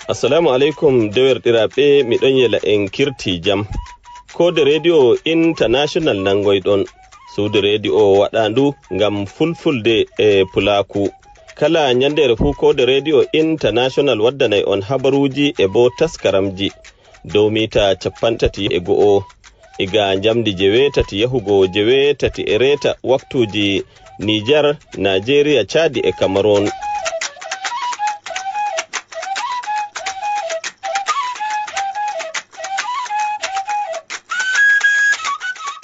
Assalamu alaikum dewerɗiraɓe miɗon yela en kirti jam. Kode radio international nangoyɗon. Suudu radio waɗandu ngam fulfulde e pulaku. Kala nyandere fu kode radio international waddanay on habaruji e bo taskaramji dow mita 50 iga jamdi 9 yahugo 9 e reta waktuji Niger, Nigeria, Chad e Cameroon.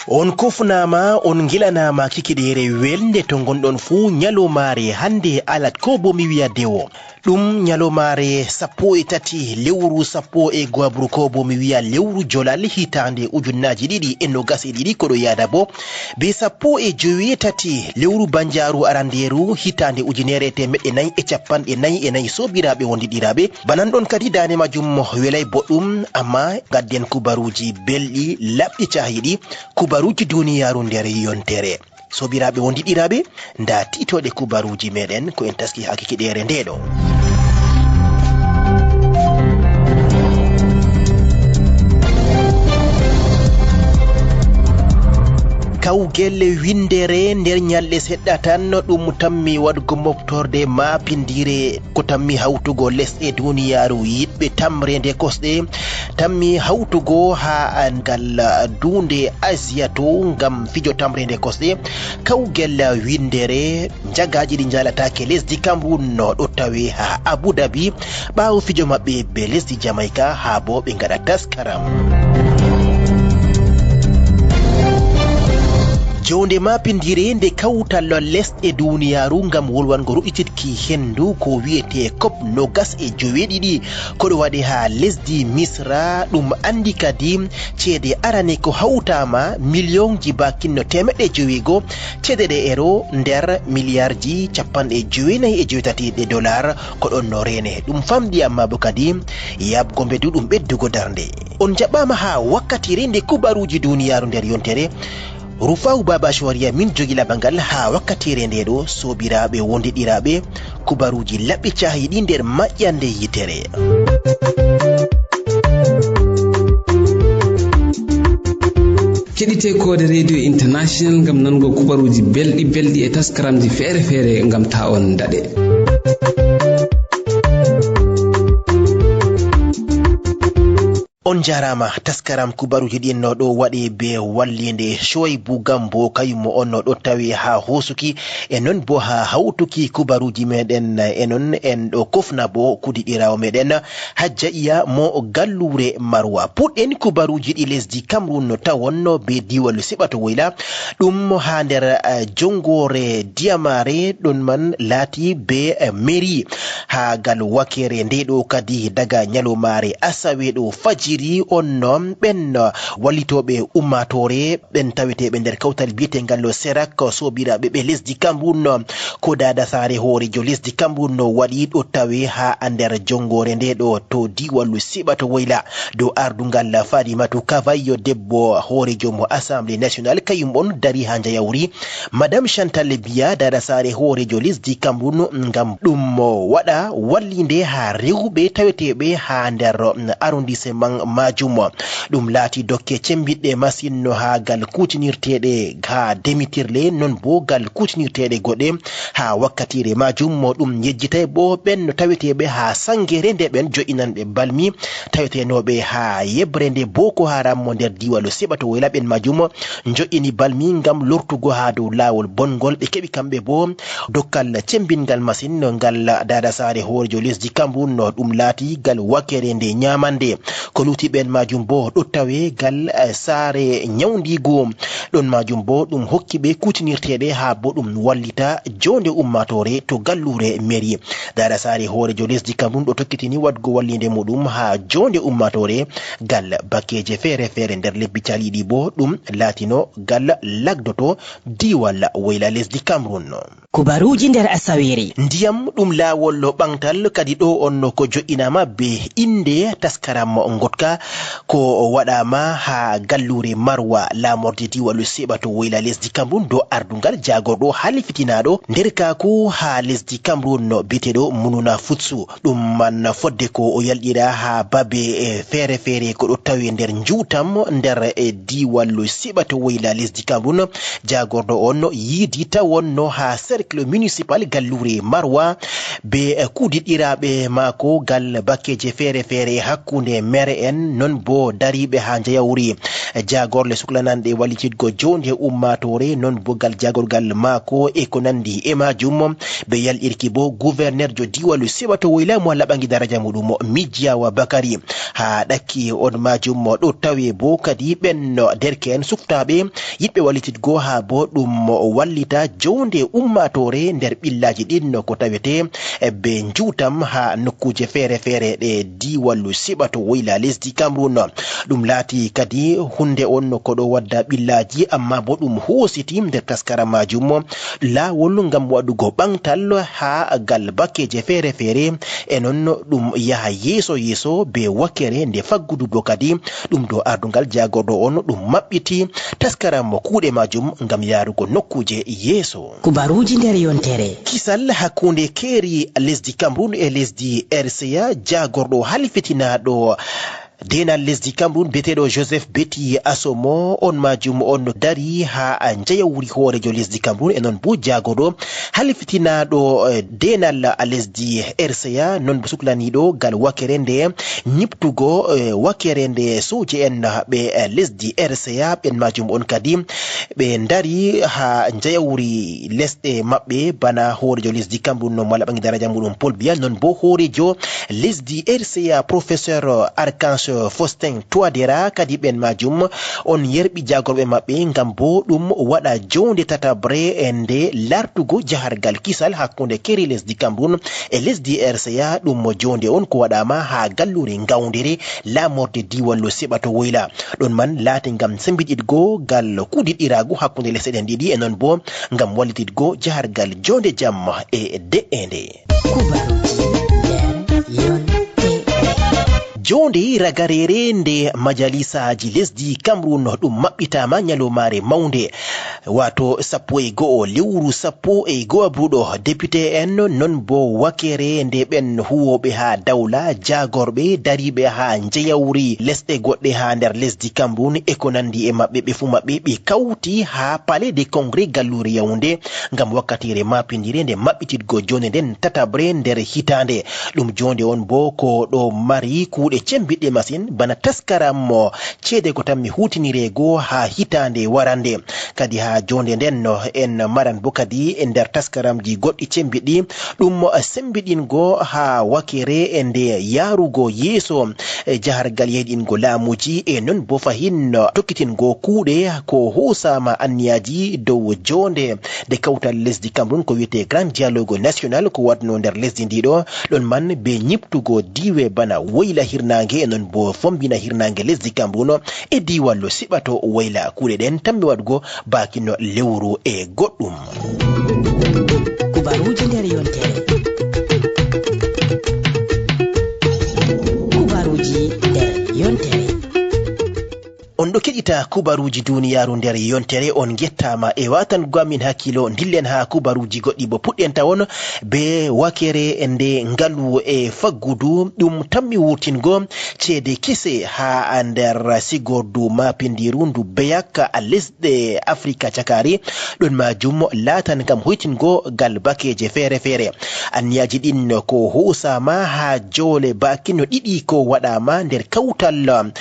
On kufnama on gilanama kikidere welde to gonɗon fu nyalomare hande alat ko bo mi wiya dewo ɗum nyalomare 13 lewru 10 ko bo mi wiya lewru jolal hitande ujunnaji ɗiɗi e nogas e ɗiɗi koɗo yada bo be 17 lewru banjaru aranderu hitande ujunere temeɗɗe 454 sobiraɓe wondiɗiraɓe bananɗon kadi dane majum welay boɗɗum amma gadden kubaruji belɗi labɗi cahiɗi kubaruji duniyaru nder yontere sobiraɓe wondiɗiraɓe nda titoɗe kubaruji meɗen ko en taski ha kikiɗere ndeɗo. Kawgelle windere nder nyalɗe seɗɗa tan ɗum tammi waɗgo moftorde mapindire ko tammi hawtugo lesɗe duniyaru yiɗɓe tamre nde kosɗe tammi hawtugo ha ngal dunde Asia to ngam fijo tamre nde kosɗe kawgelle windere jagaji ɗi jalatake lesdi Cameroon ɗo tawe ha Abu Dhabi ɓawo fijo mabɓe be lesdi Jamaica ha bo ɓe gaɗa taskaram. Jonde mapindire nde kawtal lesɗe duniyaru ngam wolwango ruɗititki hendu ko wiyete COP29 koɗo waɗe ha lesdi Misra ɗum andi kadi ceede arane ko hawtama millionji bakinno 900 ceede ɗe euro nder miliyarji 98 dollar ko ɗon no rene ɗum famɗi amma bo kadi yabgo mbedu ɗum ɓeddugo darnde on jaɓɓama ha wakkatire nde kubaruji duniyaru nder yontere Rufau Baba Shwariya min jogi labangal ha wakkatire ndeɗo sobiraɓe wondiɗiraɓe kubaruji labɓi cahiɗi nder maƴƴande yitere. Keɗite kode radio international ngam nango kubaruji belɗi e taskaramji fere ngam ta on daɗe. On jarama taskaram kubaruji ɗin no ɗo waɗe be wallinde Shoaibu Gambo kayum on no ɗo tawi ha hosuki e non bo ha hawtuki kubaruji meɗen e non en ɗo kofna bo kudiɗirawo meɗen Hajja Iya mo gallure Marwa puɗɗen kubaruji ɗi lesdi Cameroon no tawon be diwal Seɓato Woyla ɗum ha nder jongore Diamare ɗon man laati be mairie ha gal wakere ndeɗo kadi daga nyalomare Asawe ɗo fajiri on non ɓen wallitoɓe ummatore ɓen taweteɓe nder kawtal biyetengal Serak sobiraɓe ɓe lesdi Cameroon ko dada sare hoorejo lesdi Cameroon no waɗi ɗo tawe ha nder jongore ndeɗo to diwalu Seɓato Woyla dow ardungal Fadimatu Kavayo debbo hoorejo mo Assemblée nationale kayum on dari ha jayawri Madame Chantal Biya dada sare hoorejo lesdi Cameroon ngam ɗum waɗa wallinde ha rewɓe taweteɓe ha nder arrondissement majum ɗum laati dokke cembiɗɗe masin no ha gal kutinirteɗe ha demitirle non bo gal kutinirteɗe goɗɗe ha wakkatire majum ɗum yejjitay bo ɓen no taweteɓe ha sangere nde ɓen jo'inanɓe balmi tawetenoɓe ha yebre nde Boko Haram mo nder diwalu Seɓato Woyla ɓen majum jo'ini balmi ngam lortugo ha dow lawol bongol ɓe keɓi kamɓe bo dokkal cembingal masin no ngal dada sare hoorejo lesdi Cameroon no ɗum laati gal wakere nde nyamande ko luti ɓen majum bo ɗo tawe gal sare nyawdigo ɗon majum bo ɗum hokki ɓe kutinirteɗe ha bo ɗum wallita jonde ummatore to gallure mairie dada sare hoorejo lesdi Cameroon ɗo tokkitini wadgo wallinde muɗum ha jonde ummatore gal bakkeje fere nder lebbi caliɗi bo ɗum latino gal lagdoto diwal Woyla lesdi Cameroon. Kubaruji nder Asawere ndiyam ɗum lawol ɓangtal kadi ɗo on ko jo'inama be inde taskaram gotka walla ko waɗama ha gallure marwa lamorde diwalu seɓato woyla lesdi Cameroun do ardungal jagorɗo halifitinaɗo nder kaku ha lesdi Cameroun biteɗo Mununa Futsu ɗum man fodde ko o yalɗira ha babe fere fere ko ɗo tawi nder juutam nder diwalu seɓato woyla lesdi Cameroun. Jagorɗo on yiidi tawonno ha cercle municipal gallure marwa be kudiɗiraɓe mako gal bakkeje fere fere hakkunde mere en non bo dariɓe ha jayawri jagorle suklananɗe wallititgo jonde ummatore non bo gal jagorgal mako e ko nandi e majum be yalɗirki bo gouverneur jo diwalu seɓato woyla mo laɓangi daraja muɗum Mijiawa Bakari ha ɗakki on majum ɗo tawi bo kadi ɓenno derken suktaɓe yiɗɓe wallititgo ha bo ɗum wallita jonde ummatore nder ɓillaji ɗin ko tawete be juutam ha nokkuje fere fere ɗe diwalu seɓato woyla lesdi Cameroun. Ɗum laati kadi hunde on ko ɗo wadda ɓillaji amma bo ɗum hositi nder taskara majum lawol ngam waɗugo ɓantal ha gal bakkeje fere fere e non ɗum yaha yeso be wakkere nde faggudugo kadi ɗum do ardungal jagorɗo on ɗum maɓɓiti taskara mo kuuɗe majum ngam yarugo nokkuje yeso. Kubaruji nder yontere. Kisal hakkunde keeri lesdi Cameroun e lesdi RCA jagorɗo halifitinaɗo denal lesdi Cameroun beteɗo Joseph Betty Asomo on majum on dari ha jayawri hoorejo lesdi Cameroun e non bo jagorɗo halifitinaɗo denal lesdi RCA non bo suklaniɗo gal wakere nde nyiptugo wakere nde soje en ɓe lesdi RCA ɓen majum on kadi ɓe dari ha jayawri lesɗe maɓɓe bana hoorejo lesdi Cameroun no malaɓangi daraja muɗum Paul Biya non bo hoorejo lesdi RCA professeur Archange Faustin Touadéra kadi ɓen majum on yerɓi jagorɓe maɓɓe ngam bo ɗum waɗa jonde tatabre e nde lartugo jahargal kisal hakkunde keri lesdi Cameroun e lesdi RCA ɗum jonde on ko waɗama ha gallure ngawdere lamorde diwallo seɓato woyla ɗon man laati ngam sembiɗitgo gal kudiɗiragu hakkunde lesɗe ɗen ɗiɗi e non bo ngam wallititgo jahargal jonde jam e de'ende. Jonde ragarere nde majalisaji lesdi Cameroun ɗum maɓɓitama nyalomare maunde wato 11 lewru 11 buɗo député en non bo wakere nde ɓen huwoɓe ha dawla jagorɓe dariɓe ha jeyawri lesɗe goɗɗe ha nder lesdi Cameroun e ko nandi e maɓɓe ɓe fu maɓɓe ɓe kawti ha palais de congrès gallure Yaoundé ngam wakkatire mapindire nde maɓɓititgo jonde nden tatabre nder hitande ɗum jonde on bo ko ɗo mari kuuɗe cembiɗɗe masin bana taskaram ceede ko tan mi hutinirego ha hitande warande kadi ha jonde nden en maran bo kadi e nder taskaramji goɗɗi cembiɗɗi ɗum sembiɗingo ha wakere e nde yarugo yeeso jahargal yeɗingo laamuji e non bo fahin tokkitingo kuuɗe ko hosama anniyaji dow jonde de kawtal lesdi Cameroun ko wiyete grand dialogue national ko watno nder lesdi ndiɗo ɗon man be ñiptugo diwe bana woyla hirnange e non bo fombina hirnange lesdi Cameroun e diwallo siɓato woyla kuuɗe ɗen tammi waɗgo bakino lewru e goɗɗum. Kubaruji nder yontere. Kubaruji nder yontere. On ɗo keɗita kubaruji duniyaru nder yontere on gettama e watan gwamin hakkilo dillen ha kubaruji goɗɗi bo puɗɗen tawon be wakere nde ngalu e faggudu ɗum tammi wurtingo ceede kese ha nder sigordu mapindiru ndu beyaka a lesɗe Afrika cakari ɗon majum latan kam hoytingo gal bakeje fere fere anniyaji ɗin ko hosama ha jole bakino ɗiɗi ko waɗama nder kawtal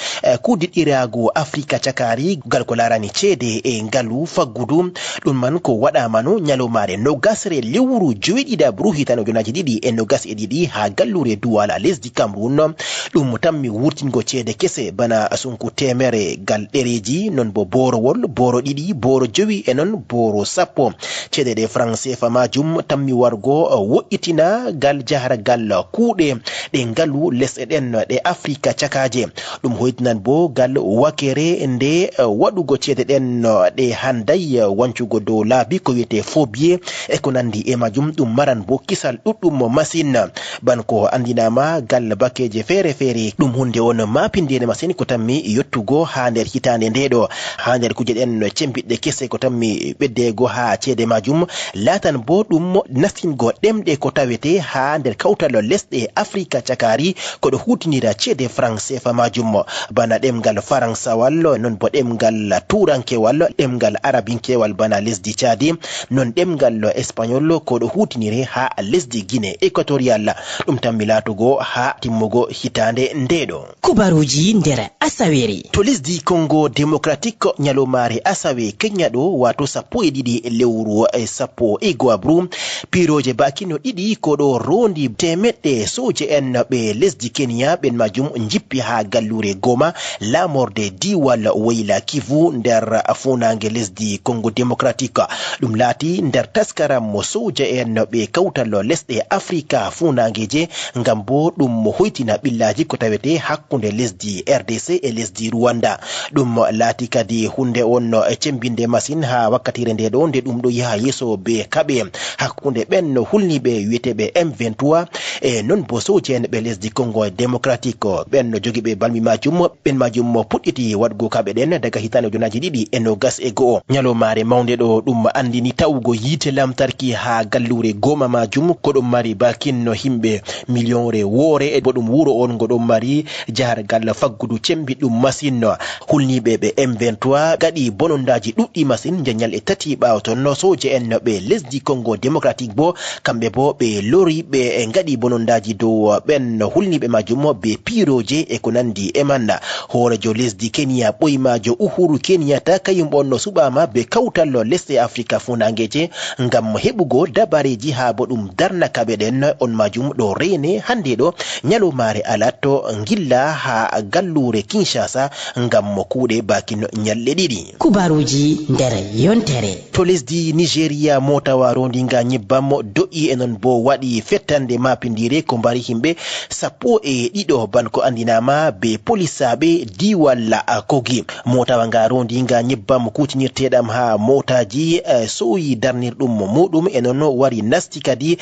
kudiɗiragu Afrika cakari gal ko larani ceede e ngalu faggudu ɗum man ko waɗamano nyalomare nogasre lewru joweɗiɗi hitano jonaji ɗiɗi e nogas e ɗiɗi ha gallure Douala lesdi Cameroun ɗum tammi wurtingo ceede kese bana sunku temere gal ɗereji non bo borowol boro ɗiɗi boro jowi e non boro sappo ceede ɗe franc CFA majum tammi wargo wo'itina gal jahargal kuuɗe ɗe ngalu lesɗe ɗen ɗe Afrika cakaje ɗum hoytinan bo gal wakere nde waɗugo ceede ɗen ɗe handay wancugo dow laabi ko wiyete phobie e ko nandi e majum ɗum maran bo kisal ɗuɗɗum masin ban ko andinama gal bakeje fere feere ɗum hunde on mapindede masin ko tammi yottugo ha nder hitande ndeɗo ha nder kuje ɗen cembiɗɗe kese ko tammi ɓeddego ha ceede majum latan bo ɗum nastingo ɗemɗe ko tawete ha nder kawtal lesɗe Afrika cakari koɗo hutinira ceede franc CFA majum bana ɗemgal faransawal non bo ɗemgal turankewal ɗemgal arabinkewal bana lesdi Chadi non ɗemgal espagnol koɗo hutinire ha lesdi Guinée équatorial ɗum tammi latugo ha timmugo hitande ndeɗo. Kubaruji nder Asawere. To lesdi Congo démocratique nyalomare Asawe Kenya ɗo wato 12 lewru 10 piroje bakino ɗiɗi koɗo rondi temeɗɗe soje en ɓe lesdi Kenya ɓen majum jippi ha gallure Goma lamorde diwal Wayla Kivu nder funange lesdi Congo démocratique ɗum laati nder taskaram soja en ɓe kawtal lesɗe Afrika funangeje ngam bo ɗum hoytina ɓillaji ko tawete hakkunde lesdi RDC e lesdi Rwanda ɗum laati kadi hunde on cembinde masin ha wakkatire nde ɗo nde ɗum ɗo yaha yeso be kaɓe hakkunde ɓen hulniɓe wiyeteɓe M23 e non bo soja en ɓe lesdi Congo démocratique ɓen jogiɓe balmi majum ɓen majum puɗɗiti wadgo kaɓe ɗen daga hitande ujunaji ɗiɗi e nogas e go'o nyalomare mawnde ɗo ɗum andini tawugo yite lamtarki ha gallure Goma majum ko ɗum mari bakinno himɓe millionre woore e bo ɗum wuro on go ɗum mari jahargal faggudu cembiɗɗum masin hulniɓe ɓe M23 gaɗi bonondaji ɗuɗɗi masin janyal e tati ɓawo ton soje en ɓe lesdi Congo démocratique bo kamɓe bo ɓe lori ɓe gaɗi bonondaji dow ɓen hulniɓe majum be piroje e ko nandi e man hoorejo lesdi Kenya ɓoymajo Uhuru Kenyatta kayum on suɓama be kawtal lesɗe Afrika funangeje ngam heɓugo dabareji ha bo ɗum darna kaɓe ɗen on majum ɗo rene hande ɗo nyalomare alatto gilla ha gallure Kinshasa ngam kuuɗe bakin nyalle ɗiɗi. Kubaruji nder yontere. To lesdi Nigeria motawa rondinga nyebbam do'i e non bo waɗi fettande mapindire ko mbari himɓe 12 banko andinama be polisaɓe diwal Kogi motawa nga rondinga nyebbam kutinirteɗam ha motaji soyi darnirɗum muɗum e non wari nasti kadi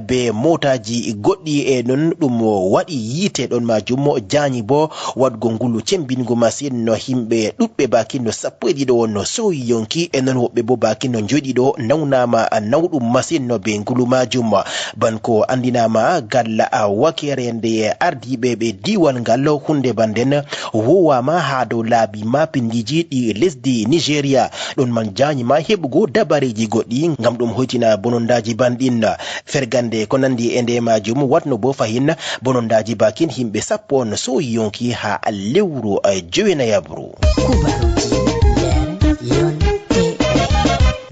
be motaji goɗɗi e non ɗum waɗi yite ɗon majum jañi bo wadgo ngulu cembingo masin no himɓe ɗuɗɓe bakinno 12 on soyi yonki e non woɓɓe bo bakinno joɗiɗo nawnama nawɗum masin no be ngulu majum banko andinama galla wakere nde ardiɓe ɓe diwal ngal hunde banden wowama ha dow laabi mapindiji ɗi lesdi Nigeria ɗon man jañima heɓugo dabareji goɗɗi ngam ɗum hoytina bonondaji banɗin fergande ko nandi e nde majum watno bo fahin bonondaji bakin himɓe 10 on soyi yonki ha lewru 9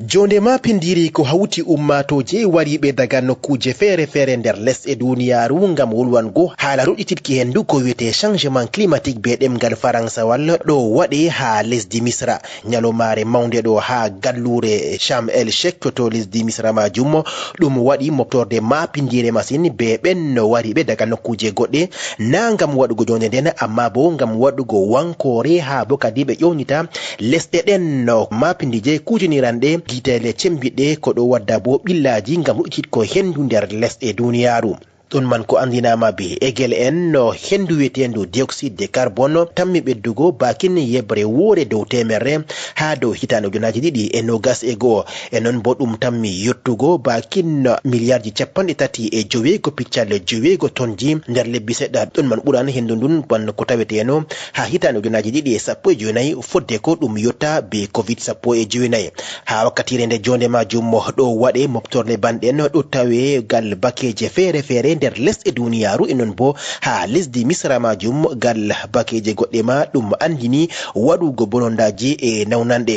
jonde mapindiri ko hawti ummatoje wariɓe daga nokkuje feere nder lesɗe duniyaru ngam wolwango haala ruɗɗititki hendu ko wiyete changement climatique be ɗemgal faransawal ɗo waɗe ha lesdi Misra nyalomare mawnde ɗo ha gallure Sharm el Sheikh to lesdi Misra majum ɗum waɗi moftorde mapindire masin be ɓen wariɓe daga nokkuje goɗɗe na ngam waɗugo jonde nden amma bo ngam waɗugo wankore ha bo kadi ɓe ƴownita lesɗe ɗen no mapindije kujiniranɗe tele cembiɗɗe ko ɗo wadda bo ɓillaji ngam ruɗɗititko hendu nder lesɗe duniyaru ɗon man ko andinama be egel en no hendu wiyetendu dioxyde de carbone tammi ɓeddugo bakin yebre woore dow temerre ha dow hitande ujunaji ɗiɗi e nogas e go'o e non bo ɗum tammi yottugo bakin milliardji 35 ko piccal 9 tonji nder lebbi seɗɗa ɗon man ɓuran hendu ndun ban ko taweteno ha hitande ujunaji ɗiɗi e 19 fodde ko ɗum yotta be covid-19 ha wakkatire nde jonde majum ɗo waɗe moftorde banɗen ɗo tawe gal bakeje feere nder lesɗe duniyaru e non bo ha lesdi Misra majum gal bakeje goɗɗe ma ɗum andini waɗugo bonondaji e nawnanɗe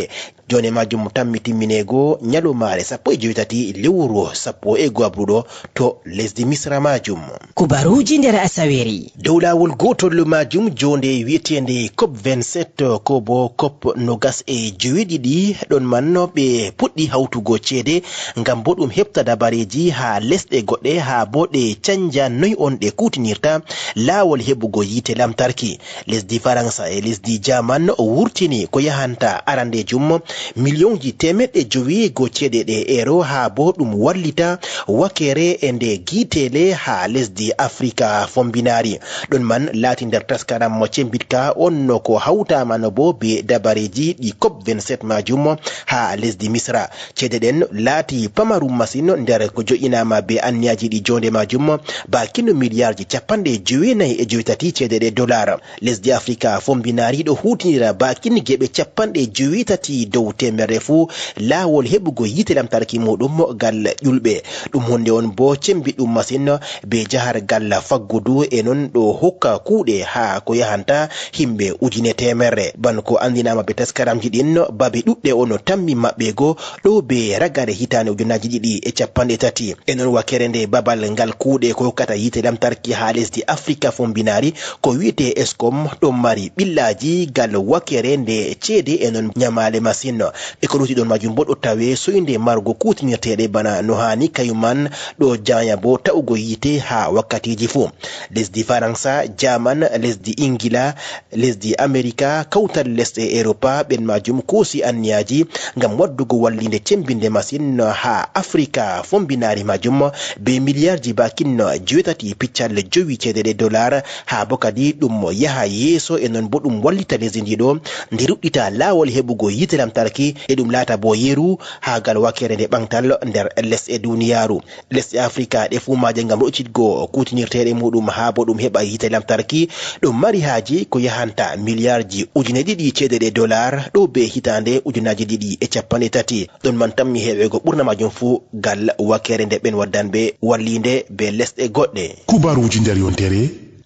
jone majum tammi timminego nyalomare 18 lewru 11 to lesdi Misra majum. Kubaruji nder Asawere. Dow lawol gotol majum jonde wietende COP27 ko bo COP nogas e joweɗiɗi ɗon man ɓe puɗɗi hawtugo ceede ngam bo ɗum heɓta dabareji ha lesɗe goɗɗe ha bo ɗe canja noy on ɗe kutinirta lawol heɓugo yite lamtarki. Lesdi Faransa e lesdi Jaman wurtini ko yahanta arandejum miliyonji temeɗɗe jowiego ceeɗeɗe euro ha bo ɗum wallita wakere e nde guitele ha lesdi afrika fombinari ɗon man laati nder taskaram mo cembitka on ko hawtama no bo be dabareji ɗi COP 27 majum ha lesdi misra ceeɗeɗen laati pamarum masine nder ko joƴinama be anniyaji ɗi jonde majum bakino miliyarji capanɗe jowenayi e joyitati ceeɗeɗe dollar lesdi afrika fombinari ɗo hutinira bakin geɓe capanɗe jowitati dow temerre fuu laawol heɓugo yite lamtarki muɗum gal ƴulɓe ɗum hunde on bo cembiɗɗum masine be jahargal faggudu e non ɗo hokka kuuɗe ha ko yahanta himɓe ujune temerre ban ko andinama be taskaramji ɗin babe ɗuɗɗe ono tammi maɓɓego ɗo be ragare hitande ujunaji ɗiɗi e capanɗe tati e non wakere nde babal ngal kuuɗe ko hokkata yite lamtarki ha lesdi afrika fombinari ko wiyete escom ɗon mari ɓillaji gal wakere nde ceede e non nyamale masine e ko ɗuti ɗon majum bo ɗo tawe soyde margo kutinirteɗe bana no hani kayuman ɗo jaya bo ta'ugo yite ha wakkatiji fuu lesdi faransa jaman lesdi ingila lesdi america kawtal lesɗe europa ɓen majum kuusi anniyaji ngam waddugo wallinde cembinde masine ha afrika fombinari majum be miliyarji bakinno 7.9 ceeɗeɗe dollar ha bo kadi ɗum yaha yeeso e non bo ɗum wallita lesdi ndiɗo nde ruɗɗita laawol heɓugo yite lamtarki e ɗum laata bo yeru ha gal wakere nde ɓangtal nder lesɗe duniyaru lesɗe afrika ɗe fuu maje ngam roccitgo kutinirteɗe muɗum ha bo ɗum heɓa yite lamtarki ɗum mari haaji ko yahanta miliyarji 2 ceeɗeɗe dollar ɗo be hitande ujunaji 2.3 ɗon man tammi heɓego ɓurna majum fuu gal wakere nde ɓen waddanɓe wallinde be lesɗe goɗɗe kubaruji nder yontere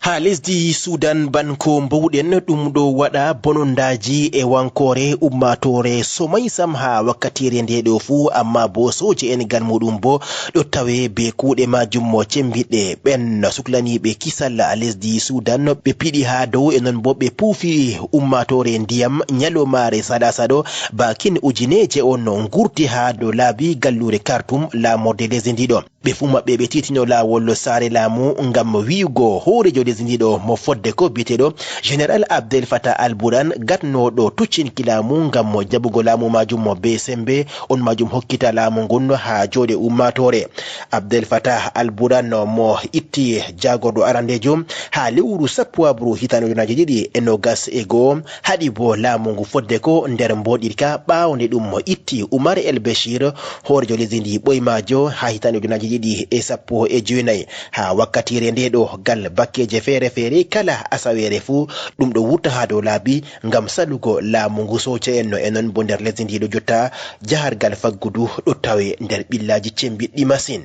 ha lesdi sudan banko mbowɗen ɗum ɗo waɗa bonondaji e wankore ummatore somay sam ha wakkatire nde ɗo fuu amma bo soje en gal muɗum bo ɗo tawe be kuuɗe majum mo cembiɗɗe ɓen suklaniɓe kisal lesdi sudan ɓe piɗi ha dow e non bo ɓe puufi ummatore ndiyam nyalomare saɗa bakin ujineje on gurti ha dow laabi gallure Khartoum laamorde lesdi ndiɗo ɓe fuu maɓɓe ɓe titino laawol saare laamu ngam wi'ugo hoorejo lesdi ndiɗo mo fodde ko biyeteɗo général Abdel Fattah al-Burhan gatnoɗo tuccinki laamu ngam mo jaɓugo laamu majum mo be sembe on majum hokkita laamu ngun ha jooɗe ummatore Abdel Fattah al-Burhan mo itti jagorɗo arandejo ha lewru sappoabru hitande 2021 haɗi bo laamu ngu fodde ko nder mboɗirka ɓawo nde ɗum mo itti Umar El Bashir hoorejo lesdi ndi ɓoymajo ha hitande 2019 ha wakkatire nde ɗo gal bakkeje feere kala asawere fuu ɗum ɗo wurta ha dow laabi ngam salugo laamu ngu soca en no enon bo nder lesdi ndi ɗo jotta jahargal faggudu ɗo tawe nder ɓillaji cembiɗɗi masin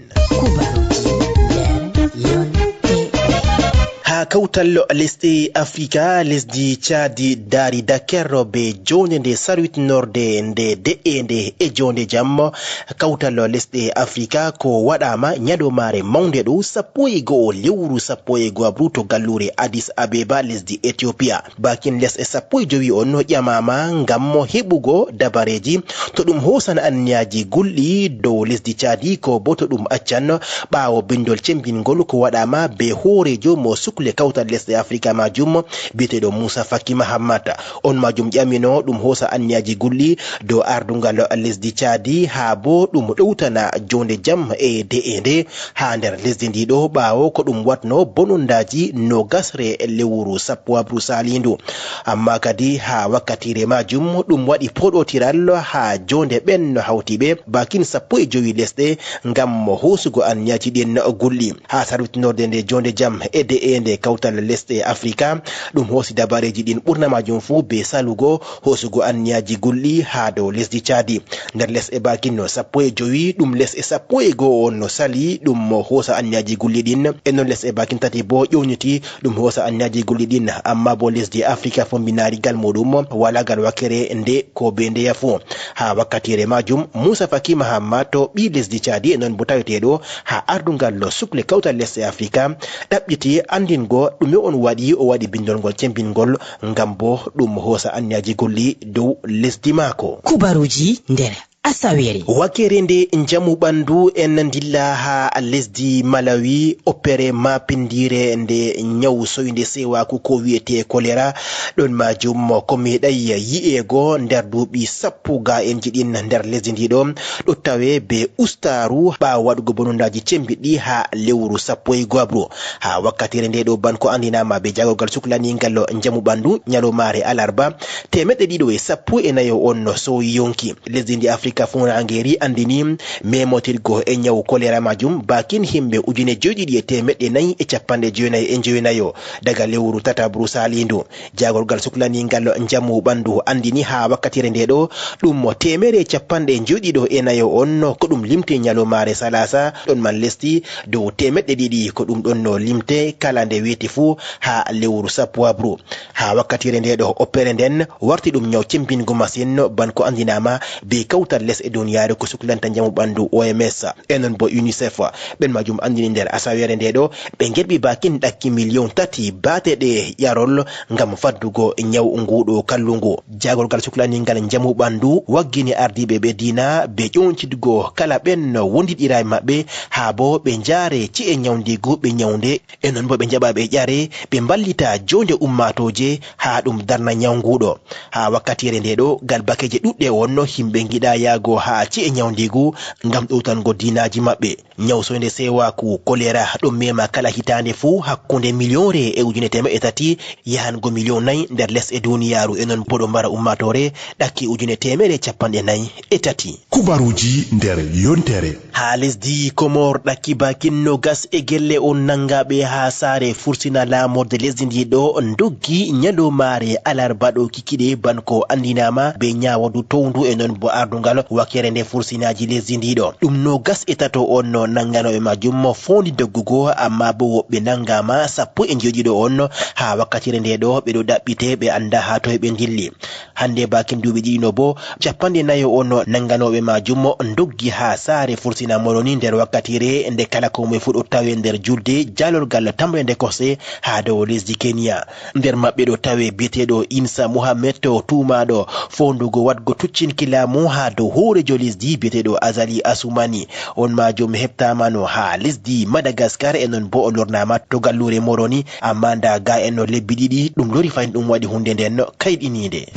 ha kawtal lesɗe afrika lesdi Chadi daari Dakar be jonde nde sarwitinorde nde de'ende e jonde jam kawtal lesɗe afrika ko waɗama nyadomare mawnde ɗo 11 lewru 11 to gallure Addis Abeba lesdi Ethiopia bakin lesɗe 15 on ƴamama ngam heɓugo dabareji to ɗum hosan anniyaji gulɗi dow lesdi Chadi ko bo to ɗum accan ɓawo bindol cembingol ko waɗama be hoorejo mo le kawtal lesɗe afrika majum biyeteɗo Moussa Faki Mahamat on majum ƴamino ɗum hosa anniyaji gulli dow ardungal lesdi Chadi ha bo ɗum ɗowtana jonde jam e de'ende ha nder lesdi ndiɗo ɓawo ko ɗum watno bonondaji no gasre lewru sappoabru salindu amma kadi ha wakkatire majum ɗum waɗi poɗotiral ha jonde ɓen no hawtiɓe bakin 15 lesɗe ngam hosugo anniyaji ɗin gulli ha sarwitinorde nde jonde jam e de'ende kawtal lesɗe afrika ɗum hoosi dabareji ɗin ɓurna majum fuu be salugo hosugo anniyaji gulɗi ha dow lesdi Chadi nder lesɗe bakinno 15 ɗum lesɗe 11 on no sali ɗum hoosa anniyaji gulɗi ɗin e non lesɗe bakin tati bo ƴowniti ɗum hoosa anniyaji gulɗi ɗin amma bo lesdi afrika fombinari gal muɗum walagal wakere nde ko be ndeya fuu ha wakkatire majum Moussa Faki Mahamat to ɓi lesdi Chadi e non bo taweteɗo ha ardungal sukle kawtal lesɗe afrika ɗaɓɓiti andingo ɗume on waɗi o waɗi bindolngol cembingol ngam bo ɗum hoosa anniyaji golli dow lesdi maako kubaruji nder Asawere. Wakerende njamu bandu en dilla ha lesdi Malawi opere mapindire nde nyawu soyinde sewa ko wiyete kolera don majum ko meday yi'ego nder duubi sappuga en jidin nder lesdi ndido do tawe be ustaru ba wadugo bonondaji cembidi ha lewru sappo e gobro ha wakkatire nde do banko andinama be jagogal suklani ngallo njamu bandu nyalo mare alarba temedde dido e sappo e nayo on so yonki lesdi ndi Afrika funa angeri andini memotirgo e nyawu kolera majum bakin himbe ujune jodi e temedde nayi e capande jeenayo daga lewru tata brusalindu jagorgal suklani ngallo njamu bandu andini ha wakkatire nde do dum temere capande jodido e nayo on ko dum limte nyalo mare salasa don man lesti do temedde didi ko dum don no limte kala nde weti fu ha lewru sappo abru ha wakkatire nde do opere den warti dum nyaw cimpingo masin banko andinama be kawtal les e duniyaaru ko suklanta njamu bandu OMS enon bo UNICEF ben majum andini nder asawere nde do be gerbi bakin dakki million 3 batede yarol ngam faddugo nyaw ngudo kallungo jagorgal suklani ngal njamu bandu waggini ardibe be dina be ƴoncidugo kala ben wondidira mabbe ha bo be njare ci e nyawndigo be nyawnde enon bo be jaba be ƴare be ballita jonde ummatoje ha dum darna nyawngudo ha wakkatire nde do gal bakeje dudde wonno himbe ngida yago ha ci e nyawndigu ngam ɗowtango dinaji mabbe nyaw soyde sewa ku kolera ɗum mema kala hitande fu hakkunde million e ujune teme e tati yahango million nayi nder les e duniyaru enon podo mbara ummatore ɗakki ujune temere capanɗe nayi e tati kubaruji nder yontere ha lesdi Komor ɗakki bakin no gas e gelle on nangaɓe ha sare fursina lamorde lesdi ndi ɗo doggi nyalomare alarba ɗo kikiɗe banko andinama be nyawadu towndu enon bo ardungal wakere nde fursinaji lesdi ndiɗo ɗum no gas e tato on no nangano e majum fondi doggugo amma bo woɓɓe nangama sappo e joɗiɗo on ha wakkatire nde ɗo ɓeɗo ɗaɓɓite ɓe anda ha toye ɓe dilli hande bakin duuɓi ɗiɗi no bo capanɗe nayo on nanganoɓe majum doggi ha sare fursina moroni nder wakkatire nde kala ko moe fu ɗo tawe nder julde jalorgal tamre nde kose ha dow lesdi Kenya nder maɓɓe ɗo tawe biyeteɗo Insa Mohammed to tumaɗo fondugo wadgo tuccinki laamu ha dow horejo lesdi biyeteɗo Azali Asumani on majum heptamano ha lesdi Madagascar enon bo o lornama to gallure moroni amma nda ga en no lebbi ɗiɗi ɗum lori fayin ɗum waɗi hunde nden kayɗinide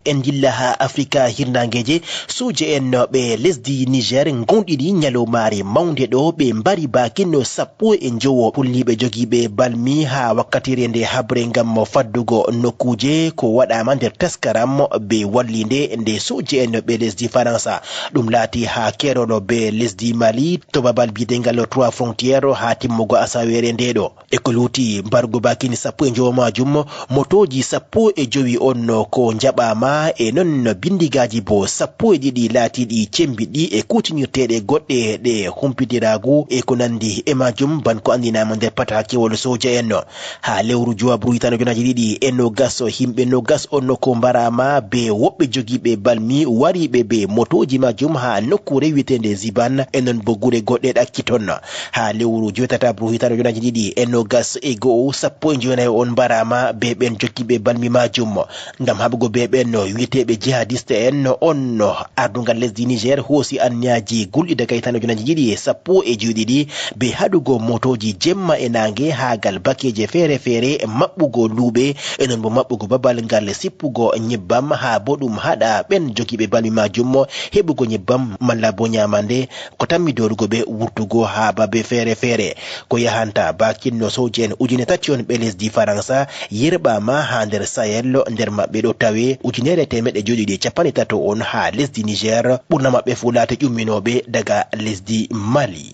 en jilla ha Afrika hirnangeje suje en be lesdi Niger gondiɗi nyalomare mawnde ɗo ɓe mbari bakin sappo e jowo pulliɓe jogiɓe balmi ha wakkatire nde habre ngam faddugo nokkuje ko waɗama nder taskaram be wallinde nde suje en ɓe lesdi Faransa ɗum laati ha kerono be lesdi Mali to babal bidengal 3 frontiére ha timmugo asawere nde ɗo e ko luti mbargo bakin sappo e jowo majum motoji sappo e jowi on ko jaɓama e non bindigaji bo sappo e ɗiɗi laatiɗi cembiɗi e kutinirteɗe goɗɗe ɗe humpitiragu e ko nandi e majum banko andinama nder patakewol soja en ha lewru jowabru hitano jonaji ɗiɗi e no gas himɓe no gas on ko mbarama be woɓɓe jogiɓe balmi wariɓe be motoji majum ha nokkure witende Ziban e non bo gure goɗɗe ɗakkiton ha lewru jotatabru hitano jonaji ɗiɗi e no gas e go'o sappo e jonayi on mbarama be ɓen jogiɓe balmi majum ngam haɓugo be ɓen witeɓe jihadiste en on ardungal lesdi Niger hoosi anniyaji gulɗi daga hitano jonaji ɗiɗi e sappo e joɗiɗi be haɗugo motoji jemma e nangue ha gal bakeje feere feere mabɓugo luuɓe enon bo mabɓugo babal ngal sippugo nyebbam ha bo ɗum haɗa ɓen jogiɓe balmi majum heɓugo nyebbam malla bo nyamande ko tammi dorugo ɓe wurtugo ha babe feere feere ko yahanta bakinno soje en ujune tati on ɓe lesdi Faransa yerɓama ha nder Sahel nder maɓɓe ɗo tawe ujunere temeɗe joɗiɗi capanɗe tato on ha lesdi Niger ɓurna maɓɓe fu laata ƴumminoɓe daga lesdi Mali.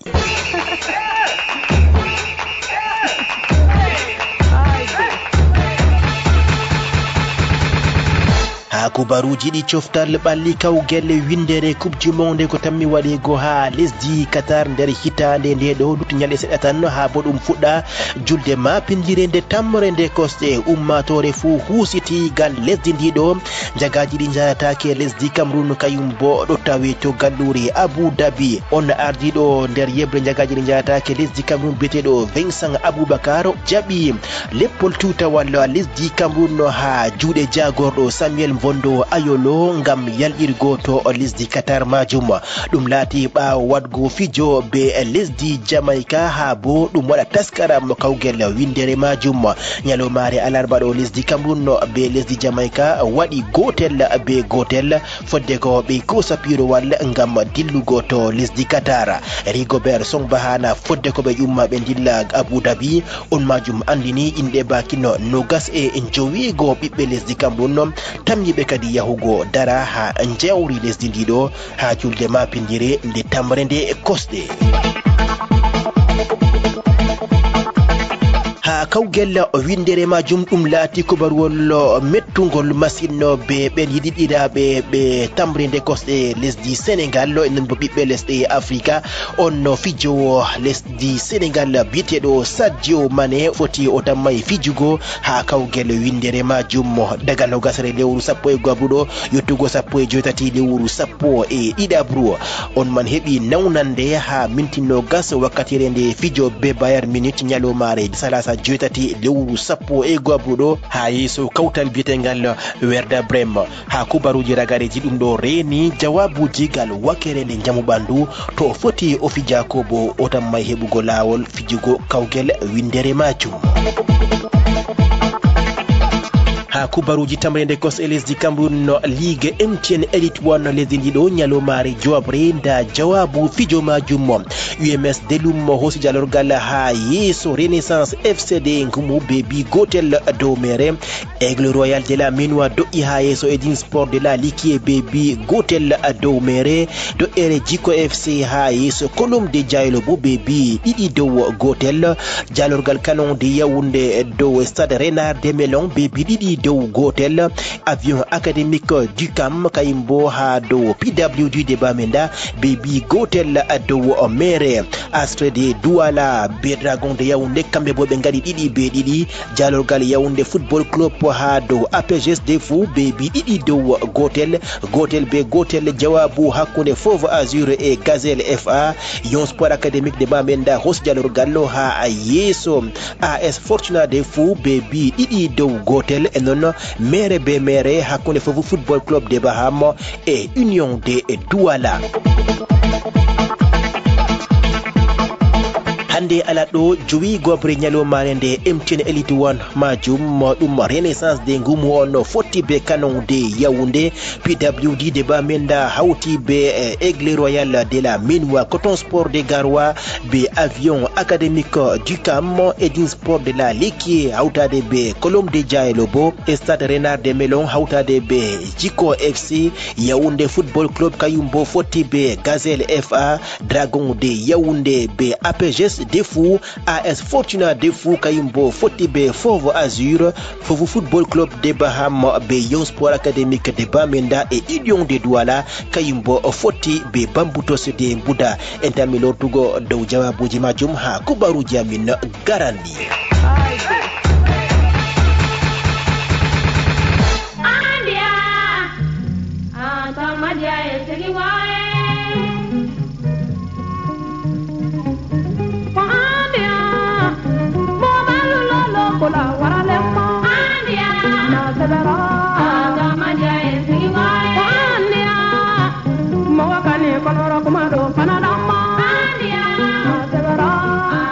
ha kubaruji ɗi coftal ɓalli kawgel windere coupe du monde ko tammi waɗego ha lesdi Qatar nder hitande nde ɗo lutti ñalɗe seɗɗa tan ha bo ɗum fuɗɗa julde mapindire nde tammore nde kosɗe ummatore fuu husiti gal lesdi ndiɗo jagaji ɗi jaratake lesdi Cameroun kayum bo ɗo tawe to gallure Abu Dhabi. On ardiɗo nder yebre jagaji ɗi jaratake lesdi Cameroun biyeteɗo Vincent Aboubakar jaɓi leppol tutawal lesdi Cameroun ha juuɗe jagorɗo Samuel Mvondo Ayolo ngam yalɗirgo to lesdi Qatar majum. Ɗum laati ɓawo wadgo fijo be lesdi Jamaica ha bo ɗum waɗa taskaram kawgel windere majum. Nyalomare alarba ɗo lesdi Cameroun be lesdi Jamaica waɗi gotel be gotel fodde ko ɓe kosa pirowal ngam dillugo to lesdi Qatar. Rigobert Song bahana fodde ko ɓe ƴumma ɓe dilla Abu Dhabi on majum andini inɗe bakino nogas e jowigo ɓiɓɓe lesdi Cameroun tamyiɓe kadi yahugo dara ha jewri lesdi ndiɗo ha julde mapindire nde tamre nde kosɗe. Ha kawgel windere majum ɗum laati kobarwol mettugol masino be ɓen yiɗiɗiraɓe ɓe tamre nde kosɗe lesdi Sénégal enen bo ɓiɓɓe lesɗe Afrika. On fijowo lesdi Sénégal biyeteɗo Sadio Mané foti o tammay fijugo ha kawgel windere majum daga nogasre lewru 10 abruɗo yettugo 13 lewru 12 abru. On man heɓi nawnande ha minti nogas wakkatire nde fijo be Bayern Munich nyalomare salasa joytati lewru 10 abruɗo ha yeeso kawtal biyetengal Werder Bremen. Ha kubaruji ragareji ɗum ɗo reni jawabuji gal wakere nde jamu ɓandu to foti o fijako bo o tammay heɓugo lawol fijugo kawgel windere majum. Ha kubaruji tamrende kosɗe lesdi Cameroun Ligue MTN Elite 1 lesdi ndiɗo nyalomare jowabre nda jawabu fijo majum. UMS Delum hosi jalorgal ha yeeso Renaissance FCD ngumu bebi gotel dow mere. Aigle Royal de la Ménois do'i ha yeeso Edin Sport de la Likie bebi gotel dow mere. Do ere Jiko FC ha yeeso Colombe de Diaylo bo bebi ɗiɗi dow gotel. Jalorgal Canon de Yaoundé dow Stade Renard de Melon bebi ɗiɗi dow gotel. Avion académique du Cam kayimbo ha dow PWD de Bamenda bebi gotel dow mere. Astre de Douala be Dragon de Yaoundé kamɓe bo ɓe ngari ɗiɗi be ɗiɗi. Jalorgal Yaoundé Football Club ha dow APGS de Fou bebi ɗiɗi dow gotel. Gotel be gotel jawabu hakkunde Fauve Azur e Gazelle FA. Yon Sport Académique de Bamenda hos jalorgal ha yeeso AS Fortuna de Fou bebi ɗiɗi dow gotel. E non mere be mere hakkunde Fauve Football Club de Baham e Union de Douala. hande ala ɗo jowi gobre nyalomare nde MTN Elite 1 majum ɗum Renaissance de ngumu on fotti be Canon de Yaoundé. PWD de Bamenda hawti be Aigle Royal de la Ménois, Coton Sport de Garoua be Avion Académique du Cam, Edin Sport de la Likie hawtade be Colombe de Diaylo bo Stade Renard de Melon hawtade be Jiko FC. Yaoundé Football Club kayumbo fotti be Gazelle FA. Dragon de Yaoundé be APGS de Fou. AS Fortuna de Fou kayumbo fotti be Fauve Azur. Fauve Football Club de Baham be Yon Sport Académique de Bamenda et Union de Douala kayumbo fotti be Bamboutos de Mbouda. Entami lortugo dow jawabuji majum ha kubaruji amin garandi.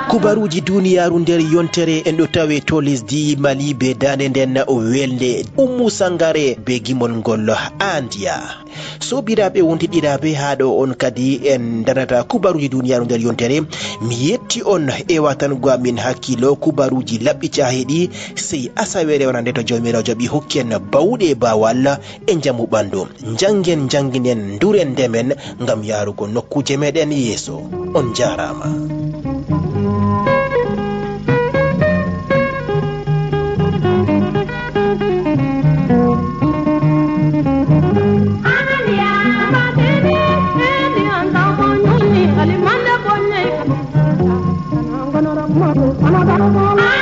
Kubaruji duniyaru nder yontere en ɗo tawe to lesdi Mali be dande nden welde Oumou Sangare be gimol ngol Andia. Sobiraɓe wontiɗiraɓe haɗo on kadi en darata kubaruji duniyaru nder yontere. Mi yetti on e watango amin hakkilo kubaruji labɓi caheɗi sey asawere wonande to jawmirawo jaɓi hokken bawɗe bawal e jamu ɓandu. Janginen duren ndemen ngam yarugo nokkuje meɗen yeeso. On jarama. Thank you.